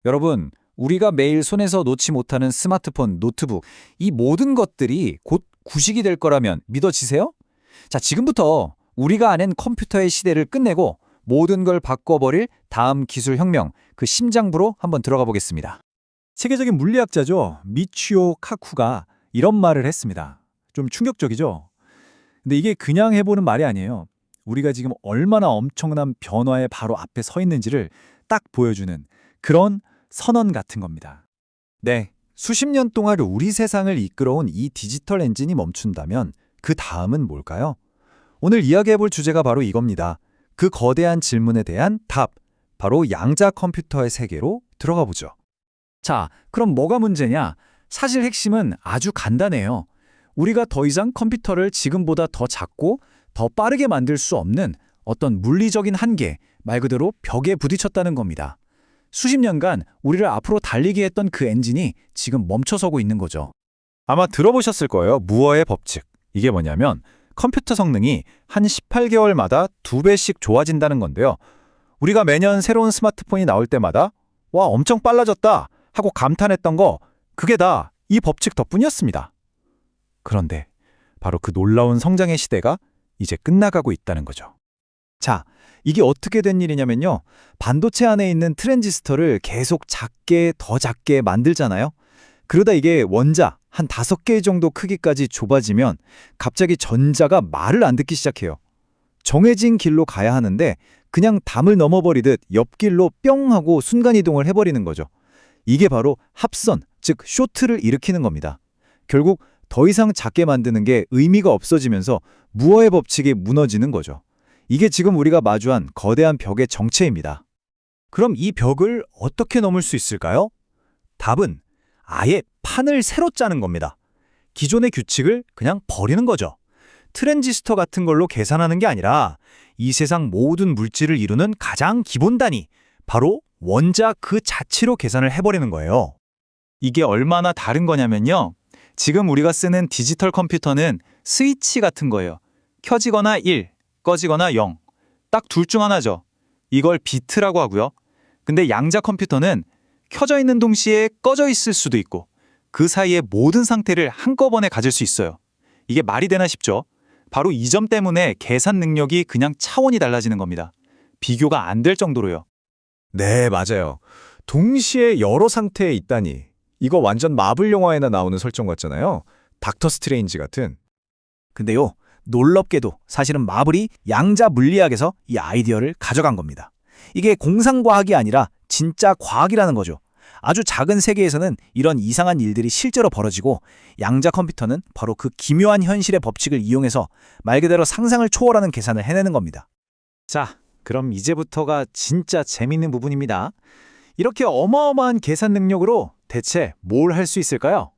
여러분, 우리가 매일 손에서 놓지 못하는 스마트폰, 노트북, 이 모든 것들이 곧 구식이 될 거라면 믿어지세요? 자, 지금부터 우리가 아는 컴퓨터의 시대를 끝내고 모든 걸 바꿔버릴 다음 기술 혁명, 그 심장부로 한번 들어가 보겠습니다. 세계적인 물리학자죠. 미치오 카쿠가 이런 말을 했습니다. 좀 충격적이죠? 근데 이게 그냥 해보는 말이 아니에요. 우리가 지금 얼마나 엄청난 변화의 바로 앞에 서 있는지를 딱 보여주는 그런 선언 같은 겁니다. 네, 수십 년 동안 우리 세상을 이끌어온 이 디지털 엔진이 멈춘다면 그 다음은 뭘까요? 오늘 이야기해볼 주제가 바로 이겁니다. 그 거대한 질문에 대한 답, 바로 양자 컴퓨터의 세계로 들어가 보죠. 자, 그럼 뭐가 문제냐? 사실 핵심은 아주 간단해요. 우리가 더 이상 컴퓨터를 지금보다 더 작고 더 빠르게 만들 수 없는 어떤 물리적인 한계, 말 그대로 벽에 부딪혔다는 겁니다. 수십 년간 우리를 앞으로 달리게 했던 그 엔진이 지금 멈춰서고 있는 거죠. 아마 들어보셨을 거예요. 무어의 법칙. 이게 뭐냐면 컴퓨터 성능이 한 18개월마다 2배씩 좋아진다는 건데요. 우리가 매년 새로운 스마트폰이 나올 때마다 와, 엄청 빨라졌다 하고 감탄했던 거, 그게 다 이 법칙 덕분이었습니다. 그런데 바로 그 놀라운 성장의 시대가 이제 끝나가고 있다는 거죠. 자, 이게 어떻게 된 일이냐면요. 반도체 안에 있는 트랜지스터를 계속 작게 더 작게 만들잖아요. 그러다 이게 원자 한 5개 정도 크기까지 좁아지면 갑자기 전자가 말을 안 듣기 시작해요. 정해진 길로 가야 하는데 그냥 담을 넘어버리듯 옆길로 뿅 하고 순간이동을 해버리는 거죠. 이게 바로 합선, 즉 쇼트를 일으키는 겁니다. 결국 더 이상 작게 만드는 게 의미가 없어지면서 무어의 법칙이 무너지는 거죠. 이게 지금 우리가 마주한 거대한 벽의 정체입니다. 그럼 이 벽을 어떻게 넘을 수 있을까요? 답은 아예 판을 새로 짜는 겁니다. 기존의 규칙을 그냥 버리는 거죠. 트랜지스터 같은 걸로 계산하는 게 아니라 이 세상 모든 물질을 이루는 가장 기본 단위, 바로 원자 그 자체로 계산을 해버리는 거예요. 이게 얼마나 다른 거냐면요. 지금 우리가 쓰는 디지털 컴퓨터는 스위치 같은 거예요. 켜지거나 1, 꺼지거나 0. 딱 둘 중 하나죠. 이걸 비트라고 하고요. 근데 양자 컴퓨터는 켜져 있는 동시에 꺼져 있을 수도 있고 그 사이의 모든 상태를 한꺼번에 가질 수 있어요. 이게 말이 되나 싶죠? 바로 이 점 때문에 계산 능력이 그냥 차원이 달라지는 겁니다. 비교가 안 될 정도로요. 네, 맞아요. 동시에 여러 상태에 있다니. 이거 완전 마블 영화에나 나오는 설정 같잖아요. 닥터 스트레인지 같은. 근데요, 놀랍게도 사실은 마블이 양자 물리학에서 이 아이디어를 가져간 겁니다. 이게 공상과학이 아니라 진짜 과학이라는 거죠. 아주 작은 세계에서는 이런 이상한 일들이 실제로 벌어지고 양자 컴퓨터는 바로 그 기묘한 현실의 법칙을 이용해서 말 그대로 상상을 초월하는 계산을 해내는 겁니다. 자, 그럼 이제부터가 진짜 재밌는 부분입니다. 이렇게 어마어마한 계산 능력으로 대체 뭘 할 수 있을까요?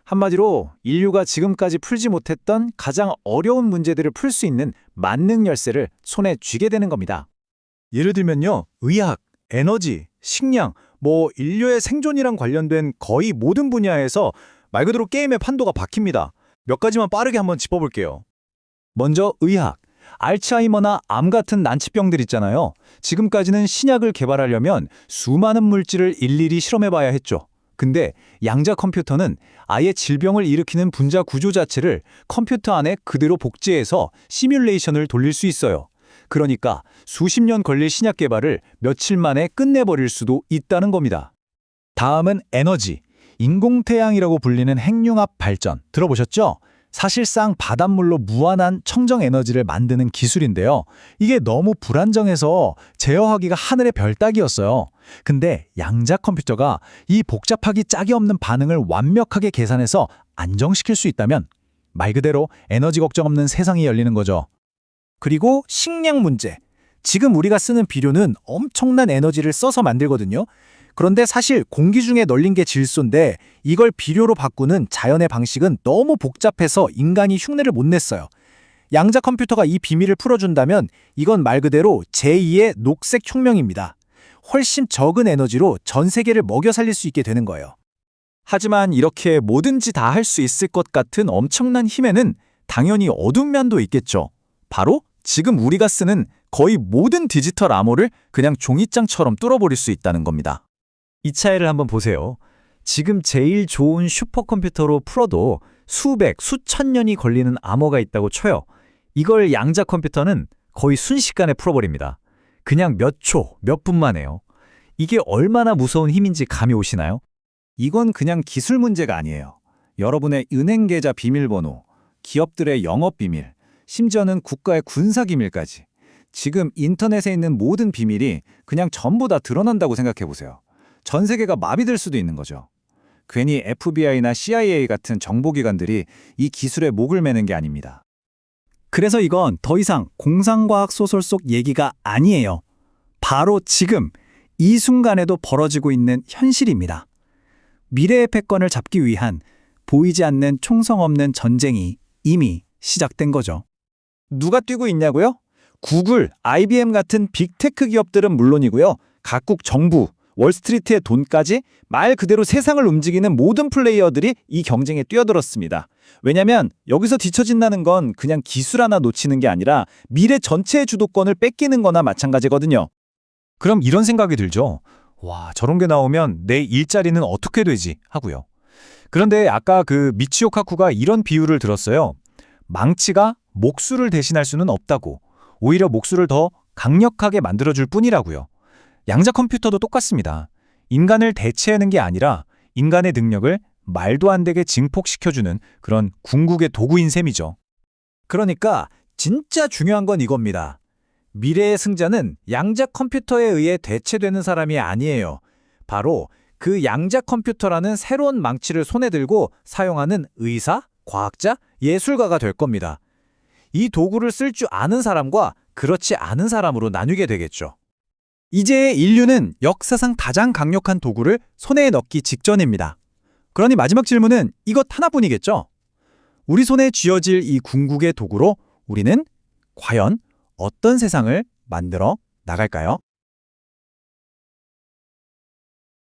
한마디로 인류가 지금까지 풀지 못했던 가장 어려운 문제들을 풀 수 있는 만능 열쇠를 손에 쥐게 되는 겁니다. 예를 들면요, 의학, 에너지, 식량, 인류의 생존이랑 관련된 거의 모든 분야에서 말 그대로 게임의 판도가 바뀝니다. 몇 가지만 빠르게 한번 짚어볼게요. 먼저 의학. 알츠하이머나 암 같은 난치병들 있잖아요. 지금까지는 신약을 개발하려면 수많은 물질을 일일이 실험해봐야 했죠. 근데 양자 컴퓨터는 아예 질병을 일으키는 분자 구조 자체를 컴퓨터 안에 그대로 복제해서 시뮬레이션을 돌릴 수 있어요. 그러니까 수십 년 걸릴 신약 개발을 며칠 만에 끝내버릴 수도 있다는 겁니다. 다음은 에너지. 인공태양이라고 불리는 핵융합 발전. 들어보셨죠? 사실상 바닷물로 무한한 청정 에너지를 만드는 기술인데요. 이게 너무 불안정해서 제어하기가 하늘의 별 따기였어요. 근데 양자 컴퓨터가 이 복잡하기 짝이 없는 반응을 완벽하게 계산해서 안정시킬 수 있다면 말 그대로 에너지 걱정 없는 세상이 열리는 거죠. 그리고 식량 문제. 지금 우리가 쓰는 비료는 엄청난 에너지를 써서 만들거든요. 그런데 사실 공기 중에 널린 게 질소인데 이걸 비료로 바꾸는 자연의 방식은 너무 복잡해서 인간이 흉내를 못 냈어요. 양자 컴퓨터가 이 비밀을 풀어준다면 이건 말 그대로 제2의 녹색 혁명입니다. 훨씬 적은 에너지로 전 세계를 먹여 살릴 수 있게 되는 거예요. 하지만 이렇게 뭐든지 다 할 수 있을 것 같은 엄청난 힘에는 당연히 어두운 면도 있겠죠. 바로 지금 우리가 쓰는 거의 모든 디지털 암호를 그냥 종이장처럼 뚫어버릴 수 있다는 겁니다. 이 차이를 한번 보세요. 지금 제일 좋은 슈퍼컴퓨터로 풀어도 수백, 수천 년이 걸리는 암호가 있다고 쳐요. 이걸 양자 컴퓨터는 거의 순식간에 풀어버립니다. 그냥 몇 초, 몇 분만 해요. 이게 얼마나 무서운 힘인지 감이 오시나요? 이건 그냥 기술 문제가 아니에요. 여러분의 은행 계좌 비밀번호, 기업들의 영업 비밀, 심지어는 국가의 군사 기밀까지. 지금 인터넷에 있는 모든 비밀이 그냥 전부 다 드러난다고 생각해 보세요. 전 세계가 마비될 수도 있는 거죠. 괜히 FBI나 CIA 같은 정보기관들이 이 기술에 목을 매는 게 아닙니다. 그래서 이건 더 이상 공상과학 소설 속 얘기가 아니에요. 바로 지금, 이 순간에도 벌어지고 있는 현실입니다. 미래의 패권을 잡기 위한 보이지 않는 총성 없는 전쟁이 이미 시작된 거죠. 누가 뛰고 있냐고요? 구글, IBM 같은 빅테크 기업들은 물론이고요. 각국 정부, 월스트리트의 돈까지 말 그대로 세상을 움직이는 모든 플레이어들이 이 경쟁에 뛰어들었습니다. 왜냐면 여기서 뒤처진다는 건 그냥 기술 하나 놓치는 게 아니라 미래 전체의 주도권을 뺏기는 거나 마찬가지거든요. 그럼 이런 생각이 들죠. 와, 저런 게 나오면 내 일자리는 어떻게 되지? 하고요. 그런데 아까 그 미치오 카쿠가 이런 비유를 들었어요. 망치가 목수를 대신할 수는 없다고. 오히려 목수를 더 강력하게 만들어줄 뿐이라고요. 양자 컴퓨터도 똑같습니다. 인간을 대체하는 게 아니라 인간의 능력을 말도 안 되게 증폭시켜주는 그런 궁극의 도구인 셈이죠. 그러니까 진짜 중요한 건 이겁니다. 미래의 승자는 양자 컴퓨터에 의해 대체되는 사람이 아니에요. 바로 그 양자 컴퓨터라는 새로운 망치를 손에 들고 사용하는 의사, 과학자, 예술가가 될 겁니다. 이 도구를 쓸 줄 아는 사람과 그렇지 않은 사람으로 나뉘게 되겠죠. 이제 인류는 역사상 가장 강력한 도구를 손에 넣기 직전입니다. 그러니 마지막 질문은 이것 하나뿐이겠죠? 우리 손에 쥐어질 이 궁극의 도구로 우리는 과연 어떤 세상을 만들어 나갈까요?